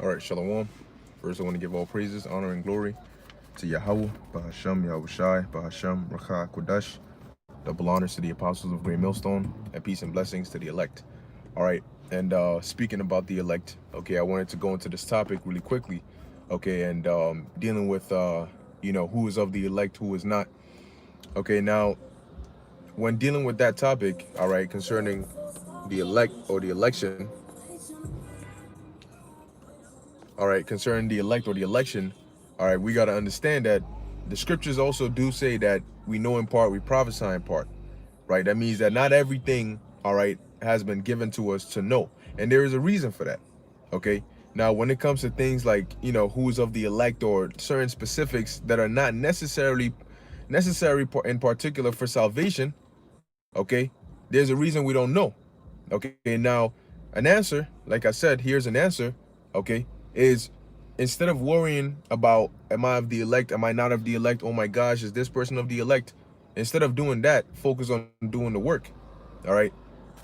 All right, Shalom. First, I want to give all praises, honor, and glory to Yahweh, Bahasham, Yahushai, Bahasham, Rakha, Kodash. Double honors to the apostles of Great Millstone, and peace and blessings to the elect. All right, and speaking about the elect, okay, I wanted to go into this topic really quickly, okay, and dealing with, who is of the elect, who is not. Okay, now, when dealing with that topic, all right, concerning the elect or the election, all right, concerning the elect or the election, all right, we got to understand that the scriptures also do say that we know in part, we prophesy in part, right? That means that not everything, all right, has been given to us to know. And there is a reason for that, okay? Now, when it comes to things like, who's of the elect or certain specifics that are not necessary in particular for salvation, okay, there's a reason we don't know. Okay, now an answer, like I said, here's an answer, okay, is instead of worrying about, am I of the elect, am I not of the elect, oh my gosh, is this person of the elect, instead of doing that, focus on doing the work, all right?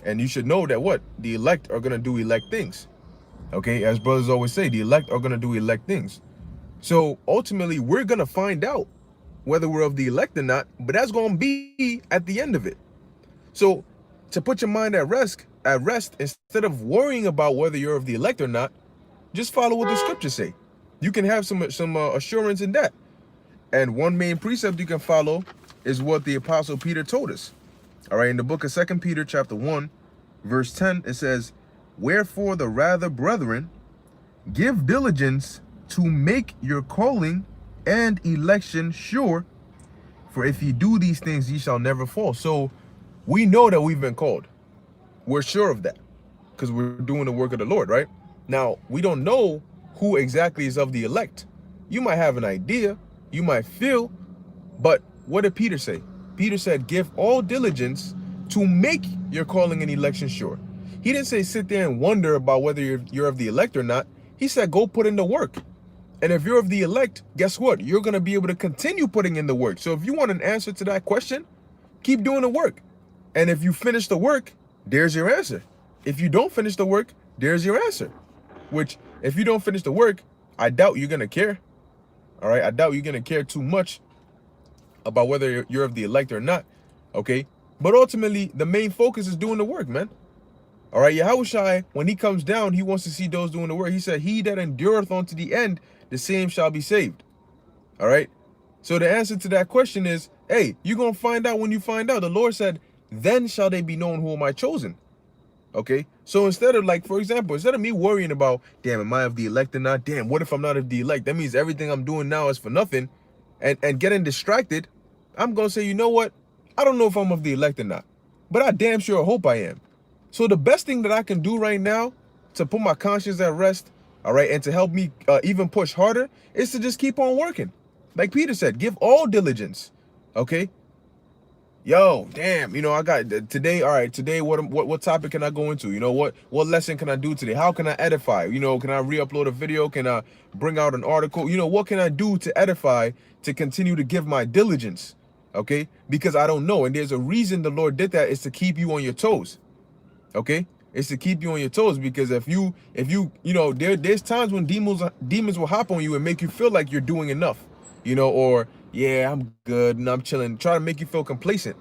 And you should know that what? The elect are going to do elect things, okay? As brothers always say, the elect are going to do elect things. So ultimately, we're going to find out whether we're of the elect or not, but that's going to be at the end of it. So to put your mind at rest, instead of worrying about whether you're of the elect or not, just follow what the scriptures say. You can have some assurance in that. And one main precept you can follow is what the apostle Peter told us. All right, in the book of 2 Peter chapter 1, verse 10, it says, "Wherefore the rather, brethren, give diligence to make your calling and election sure, for if ye do these things, ye shall never fall." So we know that we've been called. We're sure of that because we're doing the work of the Lord, right? Now, we don't know who exactly is of the elect. You might have an idea, you might feel, but what did Peter say? Peter said, give all diligence to make your calling and election sure. He didn't say sit there and wonder about whether you're of the elect or not. He said, go put in the work. And if you're of the elect, guess what? You're going to be able to continue putting in the work. So if you want an answer to that question, keep doing the work. And if you finish the work, there's your answer. If you don't finish the work, there's your answer. Which, if you don't finish the work, I doubt you're going to care. All right? I doubt you're going to care too much about whether you're of the elect or not. Okay? But ultimately, the main focus is doing the work, man. All right? Yahushua, when he comes down, he wants to see those doing the work. He said, he that endureth unto the end, the same shall be saved. All right? So the answer to that question is, hey, you're going to find out when you find out. The Lord said, then shall they be known who am I chosen. Okay, so instead of, like, for example, instead of me worrying about, damn, am I of the elect or not? Damn, what if I'm not of the elect? That means everything I'm doing now is for nothing, and getting distracted, I'm going to say, you know what? I don't know if I'm of the elect or not, but I damn sure hope I am. So the best thing that I can do right now to put my conscience at rest, all right, and to help me even push harder is to just keep on working. Like Peter said, give all diligence, okay? Yo, damn, I got today. All right, today, what topic can I go into? What lesson can I do today? How can I edify? Can I re-upload a video? Can I bring out an article? What can I do to edify, to continue to give my diligence? Okay, because I don't know, and there's a reason the Lord did that, is to keep you on your toes. Okay, it's to keep you on your toes, because if you there's times when demons will hop on you and make you feel like you're doing enough, or yeah, I'm good and I'm chilling, try to make you feel complacent.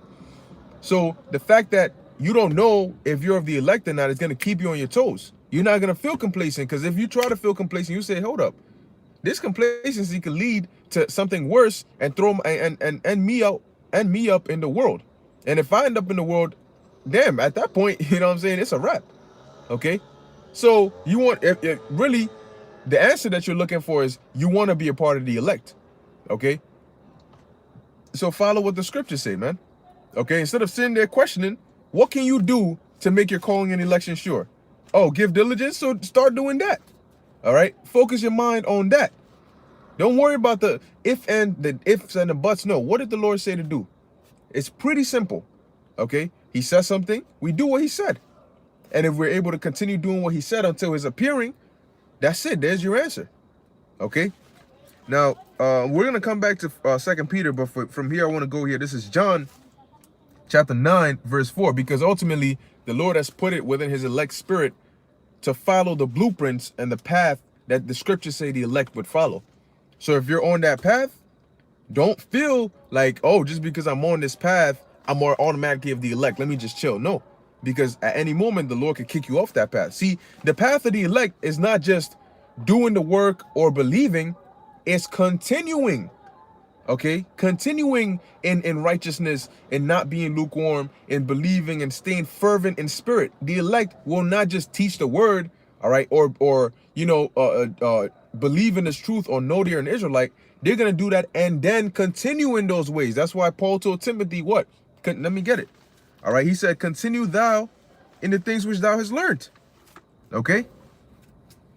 So the fact that you don't know if you're of the elect or not is going to keep you on your toes. You're not going to feel complacent, because if you try to feel complacent, you say, hold up, this complacency could lead to something worse and throw and me up in the world. And if I end up in the world, damn, at that point, what I'm saying, it's a wrap. Okay, so you want, if really the answer that you're looking for is you want to be a part of the elect. Okay, so follow what the scriptures say, man. Okay, instead of sitting there questioning, what can you do to make your calling and election sure? Oh, give diligence, so start doing that. All right, focus your mind on that. Don't worry about the ifs and the buts. No, what did the Lord say to do? It's pretty simple. Okay, he says something, we do what he said. And if we're able to continue doing what he said until his appearing, that's it. There's your answer. Okay, now we're going to come back to 2 Peter, but from here I want to go here. This is John chapter 9, verse 4, because ultimately the Lord has put it within his elect spirit to follow the blueprints and the path that the scriptures say the elect would follow. So if you're on that path, don't feel like, oh, just because I'm on this path, I'm more automatically of the elect. Let me just chill. No, because at any moment, the Lord could kick you off that path. See, the path of the elect is not just doing the work or believing, it's continuing. Okay, continuing in righteousness and not being lukewarm, and believing and staying fervent in spirit. The elect will not just teach the word, all right, or believe in this truth or know they're an Israelite. They're gonna do that and then continue in those ways. That's why Paul told Timothy, what? Let me get it. All right, he said, continue thou in the things which thou hast learned. Okay.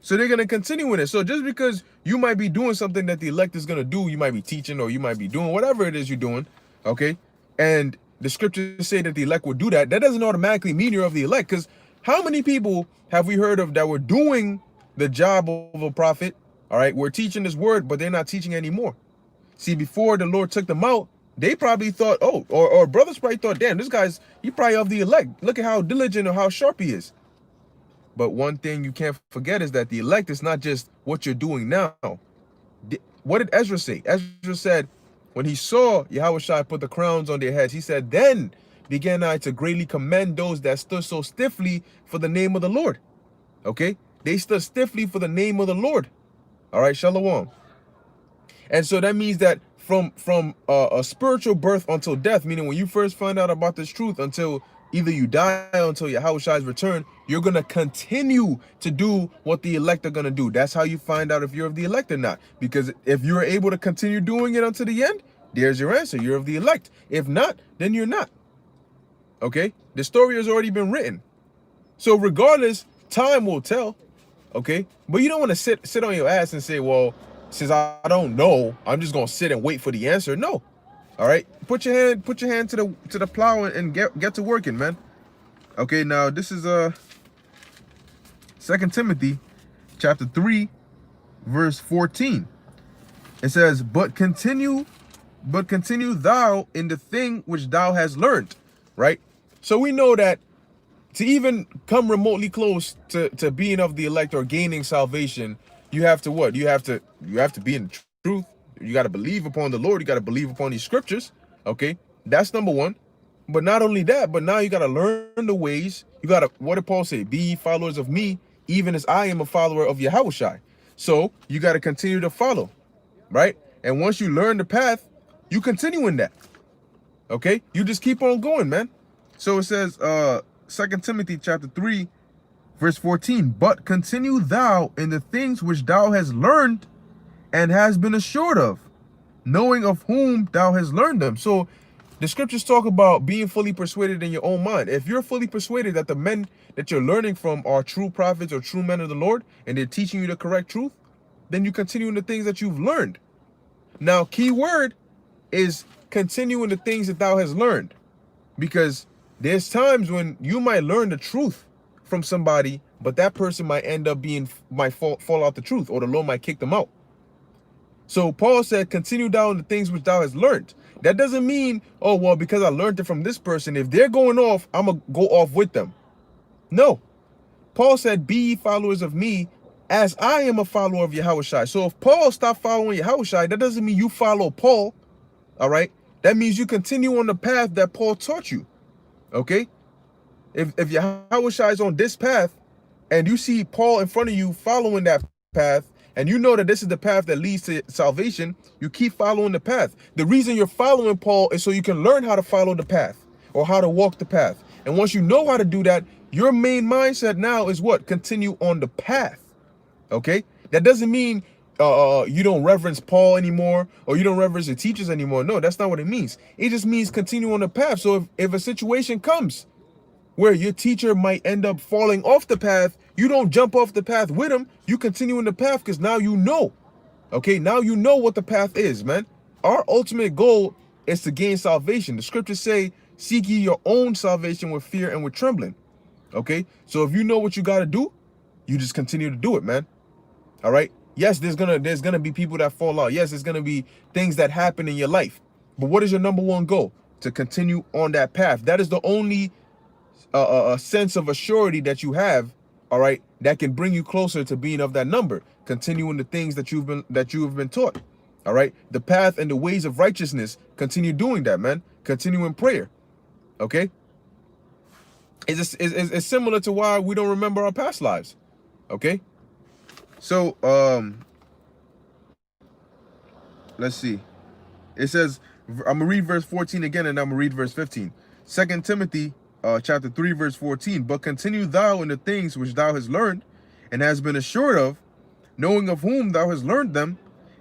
So they're going to continue in it. So just because you might be doing something that the elect is going to do, you might be teaching, or you might be doing whatever it is you're doing, okay? And the scriptures say that the elect will do that. That doesn't automatically mean you're of the elect, because how many people have we heard of that were doing the job of a prophet, all right? We're teaching this word, but they're not teaching anymore. See, before the Lord took them out, they probably thought, oh, or brothers probably thought, damn, he probably of the elect. Look at how diligent or how sharp he is. But one thing you can't forget is that the elect is not just what you're doing now. What did Ezra say? Ezra said, when he saw Yahushua put the crowns on their heads, he said, then began I to greatly commend those that stood so stiffly for the name of the Lord. Okay? They stood stiffly for the name of the Lord. All right, shalom. And so that means that from a spiritual birth until death, meaning when you first find out about this truth until either you die or until Yahushua's return, you're going to continue to do what the elect are going to do. That's how you find out if you're of the elect or not. Because if you're able to continue doing it until the end, there's your answer. You're of the elect. If not, then you're not. Okay? The story has already been written. So regardless, time will tell. Okay? But you don't want to sit on your ass and say, well, since I don't know, I'm just going to sit and wait for the answer. No. All right, put your hand to the plow and get to working, man. Okay, now this is 2 Timothy chapter 3 verse 14. It says, but continue thou in the thing which thou hast learned. Right? So we know that to even come remotely close to being of the elect or gaining salvation, you have to what? You have to be in the truth. You got to believe upon the Lord. You got to believe upon these scriptures. Okay, that's number one. But not only that, but now you got to learn the ways. You got to, what did Paul say? Be ye followers of me, even as I am a follower of Yahushua. So you got to continue to follow, right? And once you learn the path, you continue in that. Okay, you just keep on going, man. So it says, 2 Timothy chapter 3, verse 14. But continue thou in the things which thou hast learned and has been assured of, knowing of whom thou hast learned them. So the scriptures talk about being fully persuaded in your own mind. If you're fully persuaded that the men that you're learning from are true prophets or true men of the Lord, and they're teaching you the correct truth, then you continue in the things that you've learned. Now, key word is continue in the things that thou hast learned, because there's times when you might learn the truth from somebody, but that person might end up might fall out the truth, or the Lord might kick them out. So Paul said, continue down the things which thou hast learned. That doesn't mean, oh, well, because I learned it from this person, if they're going off, I'm going to go off with them. No. Paul said, be ye followers of me as I am a follower of Yahushua. So if Paul stopped following Yahushua, that doesn't mean you follow Paul. All right. That means you continue on the path that Paul taught you. Okay. If Yahushua is on this path and you see Paul in front of you following that path, and you know that this is the path that leads to salvation, you keep following the path. The reason you're following Paul is so you can learn how to follow the path or how to walk the path. And once you know how to do that, your main mindset now is what? Continue on the path. Okay? That doesn't mean you don't reverence Paul anymore, or you don't reverence the teachers anymore. No, that's not what it means. It just means continue on the path. So if a situation comes where your teacher might end up falling off the path, you don't jump off the path with him. You continue in the path because now you know. Okay, now you know what the path is, man. Our ultimate goal is to gain salvation. The scriptures say, seek ye your own salvation with fear and with trembling. Okay, so if you know what you got to do, you just continue to do it, man. All right. Yes, there's gonna be people that fall out. Yes, there's gonna be things that happen in your life. But what is your number one goal? To continue on that path. That is the only a sense of assurity that you have all right, that can bring you closer to being of that number, continuing the things that you have been taught. All right, the path and the ways of righteousness, continue doing that, man. Continue in prayer. Okay, it's similar to why we don't remember our past lives. Okay, so let's see. It says, I'm gonna read verse 14 again, and I'm gonna read verse 15. 2 Timothy chapter 3 verse 14. But continue thou in the things which thou hast learned and hast been assured of, knowing of whom thou hast learned them,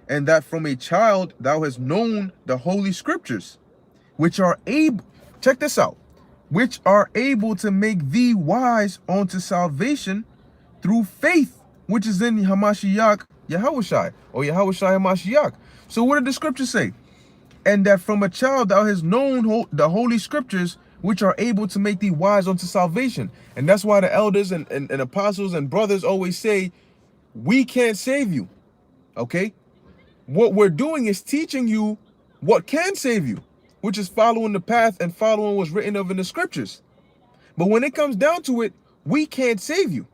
and that from a child thou hast known the holy scriptures, which are able, check this out, which are able to make thee wise unto salvation through faith, which is in Hamashiach Yahushai, or Yahushai Hamashiach. So what did the scriptures say? And that from a child thou hast known the holy scriptures, which are able to make thee wise unto salvation. And that's why the elders and apostles and brothers always say, we can't save you. Okay? What we're doing is teaching you what can save you, which is following the path and following what's written of in the scriptures. But when it comes down to it, we can't save you.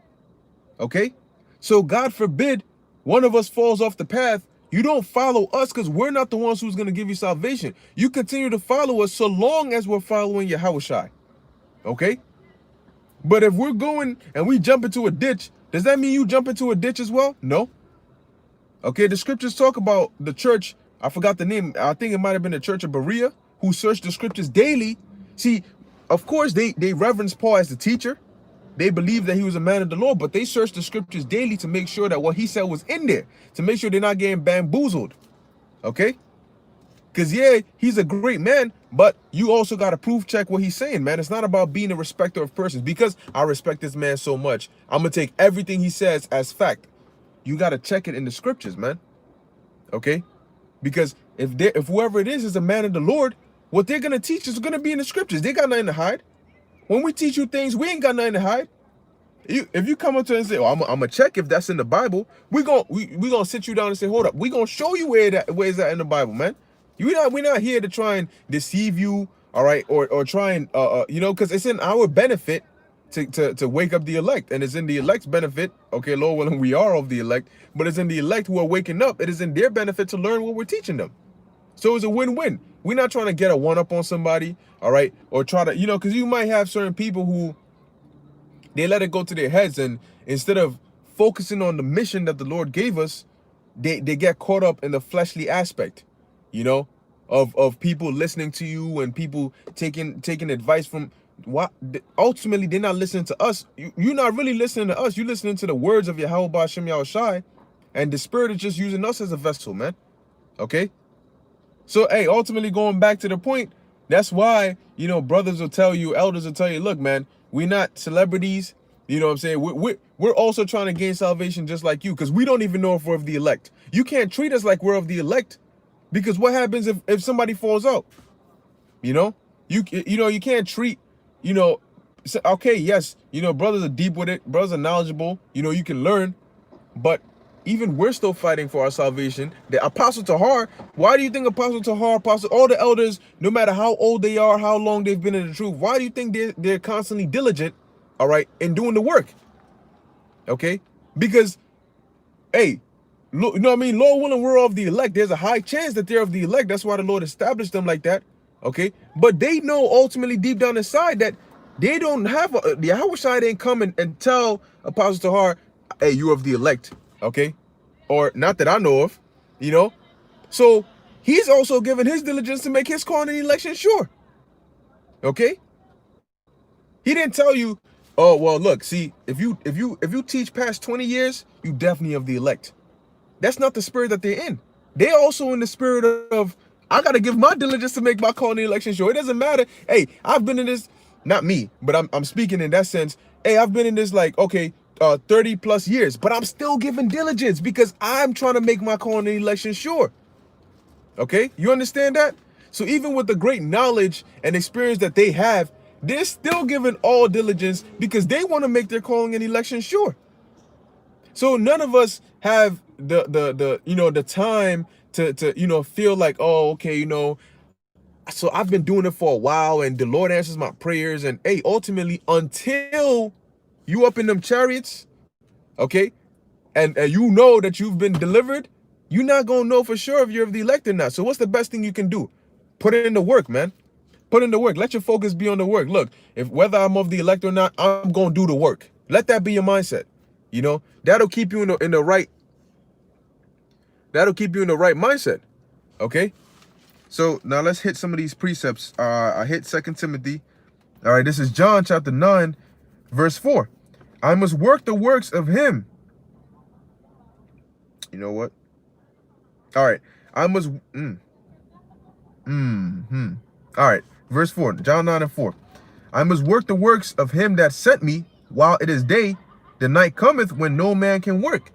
Okay? So God forbid one of us falls off the path. You don't follow us because we're not the ones who's going to give you salvation. You continue to follow us so long as we're following Yahushai. Okay? But if we're going and we jump into a ditch, does that mean you jump into a ditch as well? No. Okay, the scriptures talk about the church. I forgot the name. I think it might have been the church of Berea, who searched the scriptures daily. See, of course, they reverence Paul as the teacher. They believe that he was a man of the Lord, but they searched the scriptures daily to make sure that what he said was in there, to make sure they're not getting bamboozled. Okay? Because, yeah, he's a great man, but you also got to proof check what he's saying, man. It's not about being a respecter of persons. Because I respect this man so much, I'm going to take everything he says as fact. You got to check it in the scriptures, man. Okay? Because if whoever it is a man of the Lord, what they're going to teach is going to be in the scriptures. They got nothing to hide. When we teach you things, we ain't got nothing to hide. If you come up to us and say, "Oh, I'm gonna check if that's in the Bible," we gonna sit you down and say, "Hold up, we gonna show you where is that in the Bible, man." We're not here to try and deceive you, all right, or try and because it's in our benefit to wake up the elect, and it's in the elect's benefit. Okay, Lord willing, we are of the elect, but it's in the elect who are waking up. It is in their benefit to learn what we're teaching them. So it's a win-win. We're not trying to get a one-up on somebody, all right? Or try to, because you might have certain people who, they let it go to their heads, and instead of focusing on the mission that the Lord gave us, they get caught up in the fleshly aspect, of people listening to you and people taking advice from, what ultimately they're not listening to us. You're not really listening to us. You're listening to the words of Yahweh Ba'ashem Yahushai, and the Spirit is just using us as a vessel, man. Okay? So, hey, ultimately going back to the point, that's why, brothers will tell you, elders will tell you, look, man, we're not celebrities. You know what I'm saying? We're also trying to gain salvation just like you, because we don't even know if we're of the elect. You can't treat us like we're of the elect, because what happens if somebody falls out? You can't treat, okay, yes, brothers are deep with it. Brothers are knowledgeable. You can learn, but even we're still fighting for our salvation. The Apostle Tahar, why do you think Apostle Tahar, all the elders, no matter how old they are, how long they've been in the truth, why do you think they're constantly diligent, all right, in doing the work? Okay? Because, hey, you know what I mean? Lord willing, we're of the elect. There's a high chance that they're of the elect. That's why the Lord established them like that. Okay? But they know ultimately deep down inside that they don't have, the Yahushua didn't come and tell Apostle Tahar, hey, you're of the elect. Okay, or not that I know of, So he's also given his diligence to make his calling and election sure. Okay, he didn't tell you, oh well, look, see, if you teach past 20 years, you definitely of the elect. That's not the spirit that they're in. They're also in the spirit of, I gotta give my diligence to make my calling and election sure. It doesn't matter. Hey, I've been in this, not me, but I'm speaking in that sense. Hey, I've been in this 30 plus years, but I'm still giving diligence because I'm trying to make my calling and election sure. Okay, you understand that? So even with the great knowledge and experience that they have, they're still giving all diligence because they want to make their calling and election sure. So none of us have the time to feel like, oh, okay, so I've been doing it for a while and the Lord answers my prayers, and hey, ultimately until you up in them chariots, okay, and you know that you've been delivered, you're not gonna know for sure if you're of the elect or not. So what's the best thing you can do? Put it in the work, man. Put in the work. Let your focus be on the work. Look, if whether I'm of the elect or not, I'm gonna do the work. Let that be your mindset. You know, that'll keep you in the right. That'll keep you in the right mindset. Okay. So now let's hit some of these precepts. I hit 2 Timothy. All right, this is John chapter 9, verse 4. I must work the works of him. You know what? All right. I must. All right. Verse 4. John 9 and 4. I must work the works of him that sent me while it is day. The night cometh when no man can work.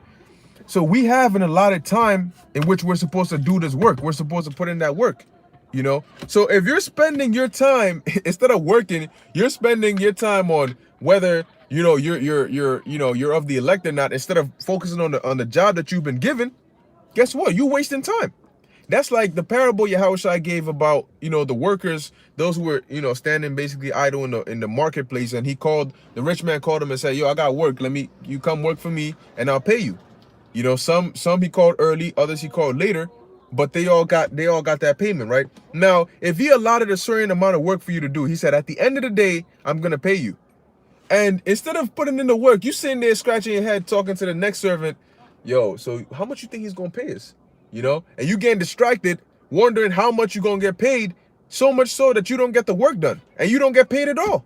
So we have an allotted time in which we're supposed to do this work. We're supposed to put in that work, you know? So if you're spending your time, instead of working, you're spending your time on whether, you know, you're of the elect or not, instead of focusing on the job that you've been given, guess what? You're wasting time. That's like the parable Yahushua gave about, you know, the workers, those who were, you know, standing basically idle in the marketplace, and the rich man called him and said, yo, I got work. You come work for me and I'll pay you. You know, some he called early, others he called later, but they all got that payment, right? Now, if he allotted a certain amount of work for you to do, he said, at the end of the day, I'm gonna pay you. And instead of putting in the work, you sitting there scratching your head, talking to the next servant, yo, so how much you think he's gonna pay us? You know, and you getting distracted, wondering how much you're gonna get paid, so much so that you don't get the work done and you don't get paid at all.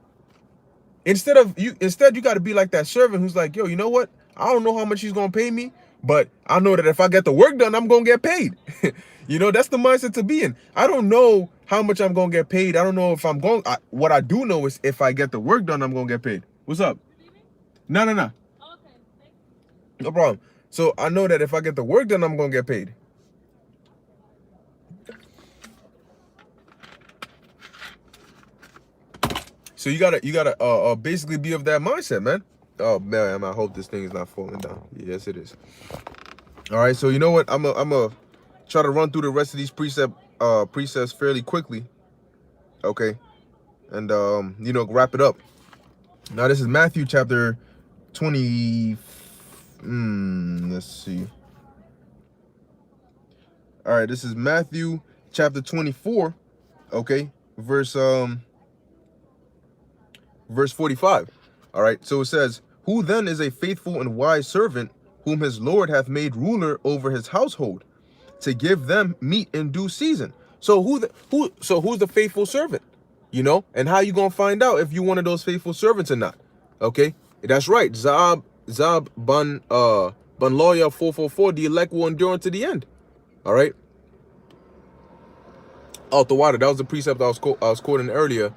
Instead you got to be like that servant who's like, yo, you know what? I don't know how much he's gonna pay me, but I know that if I get the work done, I'm gonna get paid. You know, that's the mindset to be in. I don't know how much I'm gonna get paid. I don't know if I'm going. What I do know is if I get the work done, I'm gonna get paid. What's up? No. Okay. No problem. So I know that if I get the work done, I'm gonna get paid. So you gotta basically be of that mindset, man. Oh man, I hope this thing is not falling down. Yes, it is. All right, so you know what? I'm a try to run through the rest of these precepts fairly quickly. Okay, and you know, wrap it up. Now this is Matthew chapter 20. Let's see. All right, this is Matthew chapter 24. Okay, verse 45. All right, so it says, who then is a faithful and wise servant whom his Lord hath made ruler over his household to give them meat in due season? So who's the faithful servant? You know, and how you gonna find out if you one of those faithful servants or not? Okay, that's right. Zab ban lawyer 444. The elect will endure unto the end. All right. Out the water. That was the precept I was quoting earlier.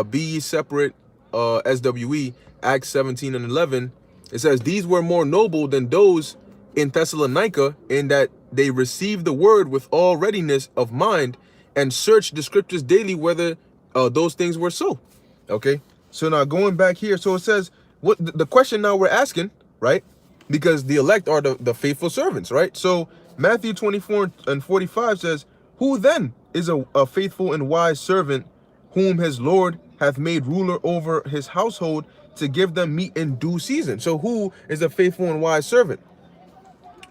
Be ye separate. SWE, Acts 17 and 11, it says, these were more noble than those in Thessalonica, in that they received the word with all readiness of mind and searched the scriptures daily whether those things were so. Okay, so now going back here, so it says, what the question now we're asking, right? Because the elect are the faithful servants, right? So Matthew 24 and 45 says, who then is a faithful and wise servant whom his Lord hath made ruler over his household to give them meat in due season? So who is a faithful and wise servant?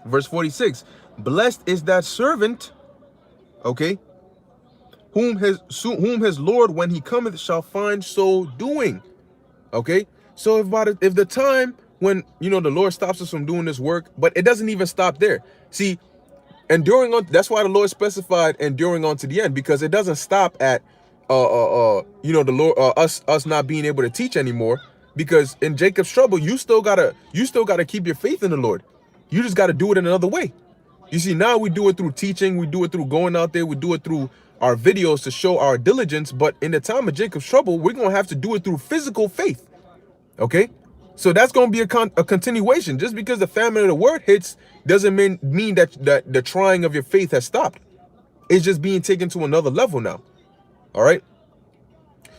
Verse 46, blessed is that servant, okay, whom his Lord when he cometh shall find so doing. Okay, so if the time when, you know, the Lord stops us from doing this work, but it doesn't even stop there. See, enduring on, that's why the Lord specified enduring on to the end, because it doesn't stop at you know, the Lord, us not being able to teach anymore. Because in Jacob's trouble, you still gotta keep your faith in the Lord. You just gotta do it in another way. You see, now we do it through teaching, we do it through going out there, we do it through our videos to show our diligence. But in the time of Jacob's trouble, we're gonna have to do it through physical faith. Okay, so that's gonna be a continuation. Just because the famine of the word hits doesn't mean that the trying of your faith has stopped. It's just being taken to another level now. All right.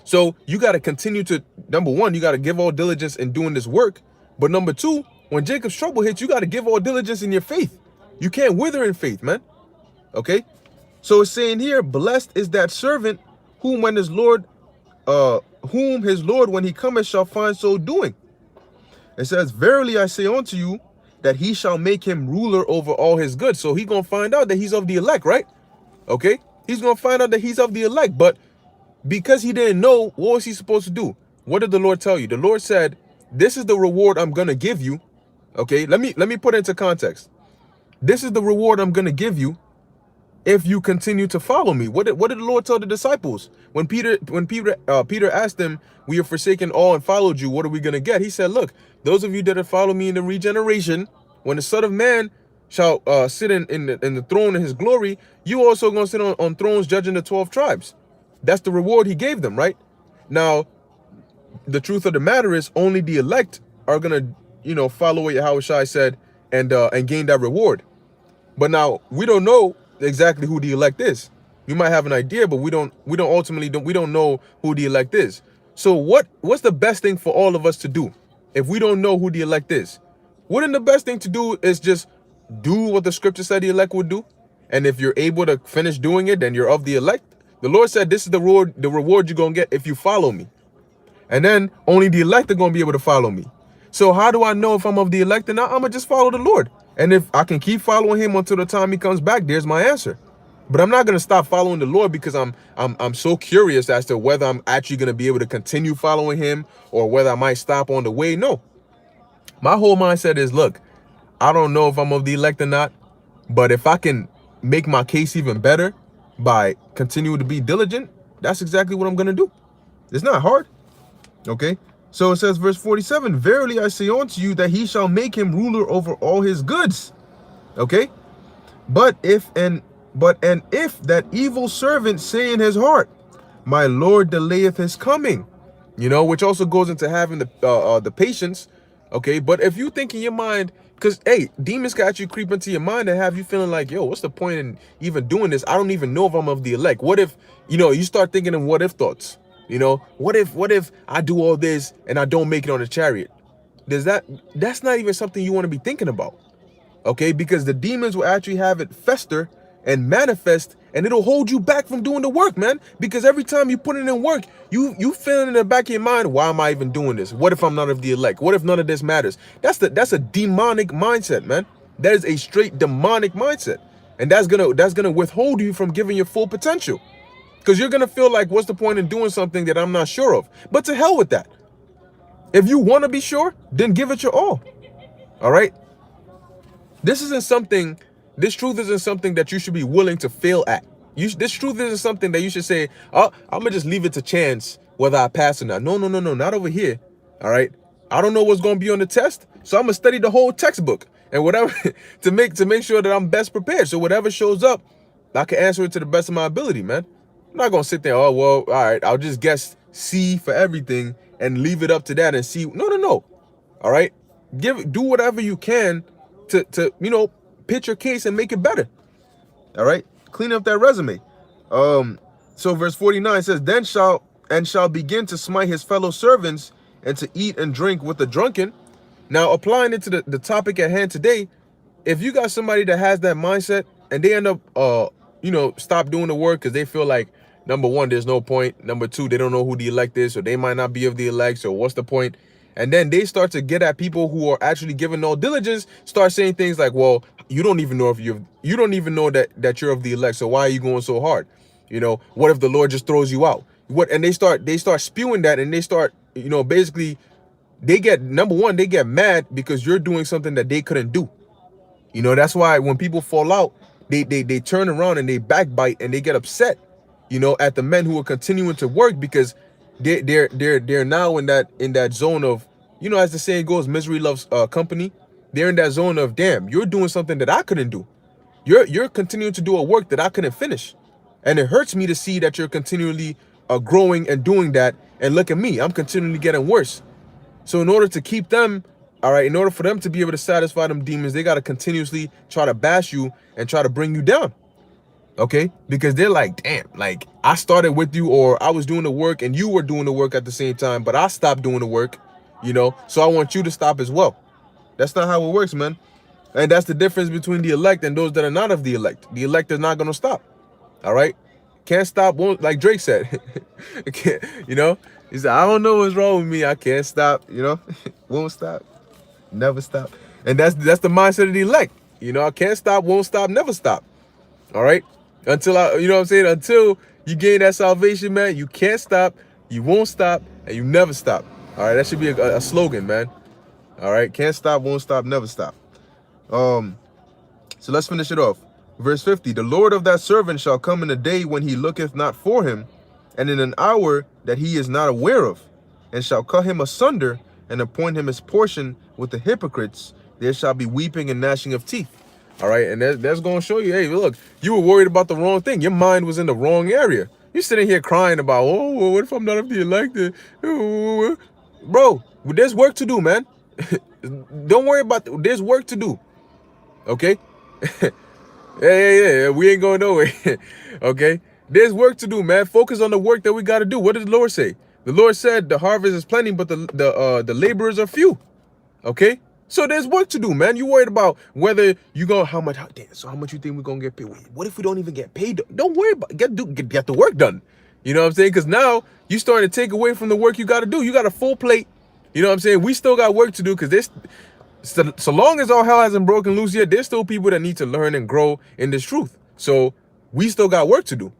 So you got to continue to, number one, you got to give all diligence in doing this work. But number two, when Jacob's trouble hits, you got to give all diligence in your faith. You can't wither in faith, man. Okay. So it's saying here, blessed is that servant whom his Lord when he cometh shall find so doing. It says, verily I say unto you, that he shall make him ruler over all his goods. So he's going to find out that he's of the elect, right? Okay? He's going to find out that he's of the elect. But because he didn't know, what was he supposed to do? What did the Lord tell you? The Lord said, this is the reward I'm going to give you. Okay? Let me put it into context. This is the reward I'm going to give you if you continue to follow me. What did the Lord tell the disciples? When Peter asked them, we have forsaken all and followed you, what are we going to get? He said, look, those of you that have followed me in the regeneration, when the Son of Man shall sit in the throne in his glory, you also going to sit on thrones judging the 12 tribes. That's the reward he gave them, right? Now, the truth of the matter is only the elect are going to, follow what Yahushua said and gain that reward. But now we don't know exactly who the elect is. We might have an idea, but we don't know who the elect is. So what's the best thing for all of us to do if we don't know who the elect is? Wouldn't the best thing to do is just do what the scripture said the elect would do? And if you're able to finish doing it, then you're of the elect. The Lord said this is the reward you're going to get if you follow me. And then only the elect are going to be able to follow me. So how do I know if I'm of the elect or not? I'm going to just follow the Lord. And if I can keep following him until the time he comes back, there's my answer. But I'm not going to stop following the Lord because I'm so curious as to whether I'm actually going to be able to continue following him or whether I might stop on the way. No. My whole mindset is, look, I don't know if I'm of the elect or not, but if I can make my case even better by continuing to be diligent, that's exactly what I'm going to do. It's not hard. Okay. So it says, verse 47, verily I say unto you that he shall make him ruler over all his goods. Okay. But if that evil servant say in his heart, my Lord delayeth his coming, which also goes into having the patience. Okay. But if you think in your mind, because, hey, demons can actually creep into your mind and have you feeling like, yo, what's the point in even doing this? I don't even know if I'm of the elect. What if, you start thinking in what if thoughts. What if I do all this and I don't make it on the chariot? That's not even something you want to be thinking about. Okay, because the demons will actually have it fester and manifest, and it'll hold you back from doing the work, man. Because every time you put it in work, you feel in the back of your mind, why am I even doing this? What if I'm not of the elect? What if none of this matters? That's a demonic mindset, man. That is a straight demonic mindset. And that's gonna withhold you from giving your full potential. Because you're going to feel like, what's the point in doing something that I'm not sure of? But to hell with that. If you want to be sure, then give it your all. All right? This truth isn't something that you should be willing to fail at. This truth isn't something that you should say, oh, I'm going to just leave it to chance whether I pass or not. No, not over here. All right? I don't know what's going to be on the test, so I'm going to study the whole textbook and whatever to make sure that I'm best prepared. So whatever shows up, I can answer it to the best of my ability, man. I'm not going to sit there, oh, well, all right, I'll just guess C for everything and leave it up to that and see. No. All right. Do whatever you can to pitch your case and make it better. All right. Clean up that resume. So verse 49 says, then shall begin to smite his fellow servants and to eat and drink with the drunken. Now, applying it to the topic at hand today, if you got somebody that has that mindset and they end up, stop doing the work because they feel like, number one, there's no point. Number two, they don't know who the elect is, so they might not be of the elect. So what's the point? And then they start to get at people who are actually giving no diligence, start saying things like, well, you don't even know that you're of the elect. So why are you going so hard? What if the Lord just throws you out? And they start spewing that, and they start, basically they get mad because you're doing something that they couldn't do. That's why when people fall out, they turn around and they backbite and they get upset, at the men who are continuing to work because they're now in that zone of, as the saying goes, misery loves company. They're in that zone of, damn, you're doing something that I couldn't do. You're continuing to do a work that I couldn't finish. And it hurts me to see that you're continually growing and doing that. And look at me, I'm continually getting worse. So in order to keep them, all right, in order for them to be able to satisfy them demons, they got to continuously try to bash you and try to bring you down. Okay, because they're like, damn, like I started with you, or I was doing the work and you were doing the work at the same time, but I stopped doing the work, so I want you to stop as well. That's not how it works, man. And that's the difference between the elect and those that are not of the elect. The elect is not going to stop. All right. Can't stop. Won't, like Drake said, he said, I don't know what's wrong with me. I can't stop, won't stop. Never stop. And that's the mindset of the elect. You know, I can't stop, won't stop, never stop. All right. Until you know what I'm saying? Until you gain that salvation, man, you can't stop, you won't stop, and you never stop. All right. That should be a slogan, man. All right. Can't stop, won't stop, never stop. So let's finish it off. Verse 50, the Lord of that servant shall come in a day when he looketh not for him, and in an hour that he is not aware of, and shall cut him asunder, and appoint him his portion with the hypocrites. There shall be weeping and gnashing of teeth. All right, and that's going to show you, hey, look, you were worried about the wrong thing. Your mind was in the wrong area. You're sitting here crying about, oh, well, what if I'm not of the elected? Bro, there's work to do, man. Don't worry about there's work to do. Okay? Yeah, we ain't going nowhere. Okay? There's work to do, man. Focus on the work that we got to do. What did the Lord say? The Lord said the harvest is plenty, but the laborers are few. Okay? So there's work to do, man. You worried about whether you go how much you think we're gonna get paid? What if we don't even get paid? Don't worry about get the work done. You know what I'm saying? Because now you starting to take away from the work you got to do. You got a full plate. You know what I'm saying? We still got work to do because this. So long as all hell hasn't broken loose yet, there's still people that need to learn and grow in this truth. So we still got work to do.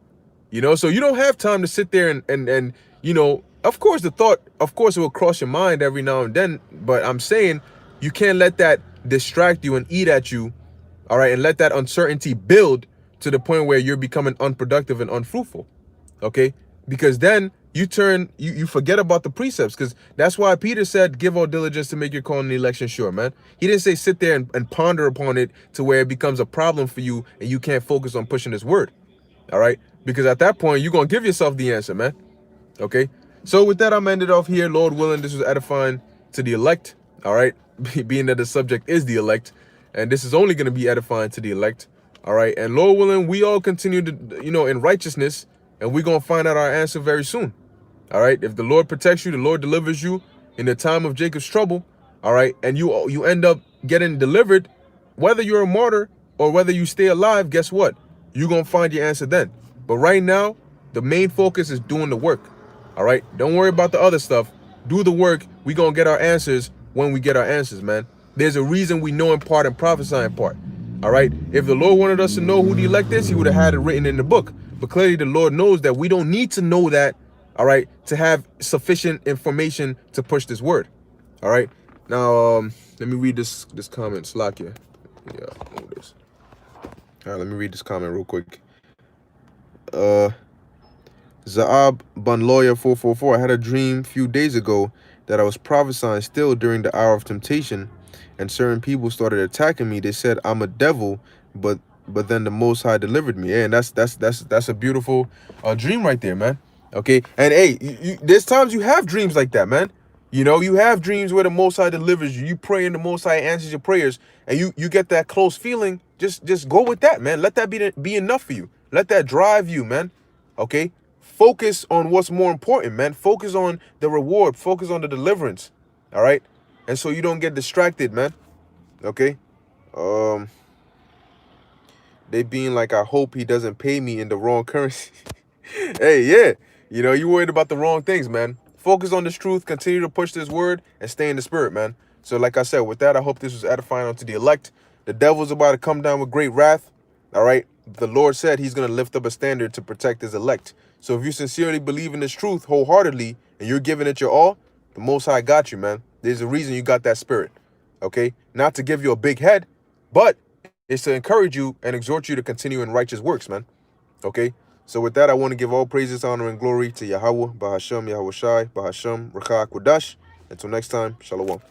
You know, so you don't have time to sit there and you know, of course the thought, of course it will cross your mind every now and then, but I'm saying you can't let that distract you and eat at you, all right, and let that uncertainty build to the point where you're becoming unproductive and unfruitful, okay? Because then you forget about the precepts, because that's why Peter said, give all diligence to make your call in the election sure, man. He didn't say sit there and ponder upon it to where it becomes a problem for you and you can't focus on pushing this word, all right? Because at that point, you're going to give yourself the answer, man, okay? So with that, I'm ended off here. Lord willing, this was edifying to the elect, all right? Being that the subject is the elect, and this is only going to be edifying to the elect, all right? And Lord willing, we all continue to, you know, in righteousness, and we're going to find out our answer very soon. All right. If the Lord protects you, the Lord delivers you in the time of Jacob's trouble. All right. And you end up getting delivered, whether you're a martyr or whether you stay alive, guess what? You're going to find your answer then. But right now, the main focus is doing the work. All right. Don't worry about the other stuff. Do the work. We're going to get our answers when we get our answers, man. There's a reason we know in part and prophesy in part. All right. If the Lord wanted us to know who the elect is, he would have had it written in the book. But clearly the Lord knows that we don't need to know that, all right, to have sufficient information to push this word. All right. Now, let me read this comment. Slakia. Yeah, this. All right, let me read this comment real quick. Zaab Bunlawyer 444. I had a dream a few days ago that I was prophesying still during the hour of temptation, and certain people started attacking me. They said I'm a devil, but then the Most High delivered me. Yeah, and that's a beautiful dream right there, man. Okay, and hey, there's times you have dreams like that, man. You know, you have dreams where the Most High delivers you. You pray and the Most High answers your prayers, and you get that close feeling. Just go with that, man. Let that be enough for you. Let that drive you, man. Okay, focus on what's more important, man. Focus on the reward. Focus on the deliverance. All right, and so you don't get distracted, man. Okay, they being like, I hope he doesn't pay me in the wrong currency. Hey, yeah. You know, you worried about the wrong things, man. Focus on this truth, continue to push this word, and stay in the spirit, man. So like I said, with that, I hope this was edifying unto the elect. The devil's about to come down with great wrath, all right? The Lord said he's going to lift up a standard to protect his elect. So if you sincerely believe in this truth wholeheartedly, and you're giving it your all, the Most High got you, man. There's a reason you got that spirit, okay? Not to give you a big head, but it's to encourage you and exhort you to continue in righteous works, man, okay? So with that, I want to give all praises, honor, and glory to Yahweh, Bahashem, Yahweh Shai, Bahashem, Rakha Kodash. Until next time, Shalom.